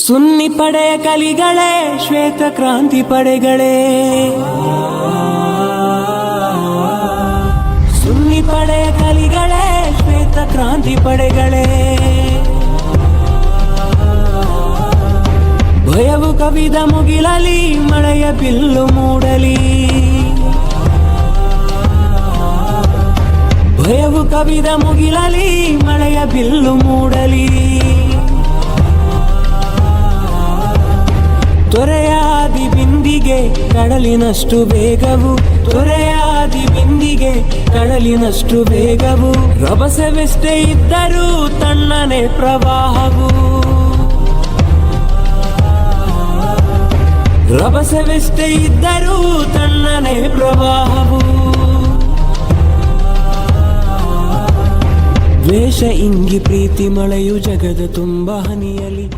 ಸುನ್ನಿ ಪಡೆಯ ಕಲಿಗಳೇ ಶ್ವೇತ ಕ್ರಾಂತಿ ಪಡೆಗಳೇ, ಸುನ್ನಿ ಪಡೆಯ ಕಲಿಗಳೇ ಶ್ವೇತ ಕ್ರಾಂತಿ ಪಡೆಗಳೇ, ಭಯವು ಕವಿದ ಮುಗಿಲಲಿ ಮಳೆಯ ಬಿಲ್ಲು ಮೂಡಲಿ, ಭಯವು ಕವಿದ ಮುಗಿಲಲಿ ಮಳೆಯ ಬಿಲ್ಲು ಮೂಡಲಿ, ತೊರೆಯಾದಿ ಬಿಂದಿಗೆ ಕಡಲಿನಷ್ಟು ವೇಗವು, ತೊರೆಯಾದಿ ಬಿಂದಿಗೆ ಕಡಲಿನಷ್ಟು ವೇಗವು, ರಭಸವೆಷ್ಟೇ ಇದ್ದರೂ ತಣ್ಣನೆ ಪ್ರವಾಹವು, ರಭಸವೆಷ್ಟೇ ಇದ್ದರೂ ತಣ್ಣನೆ ಪ್ರವಾಹವು, ದ್ವೇಷ ಇಂಗಿ ಪ್ರೀತಿ ಮಳೆಯು ಜಗದ ತುಂಬ ಹನಿಯಲಿ.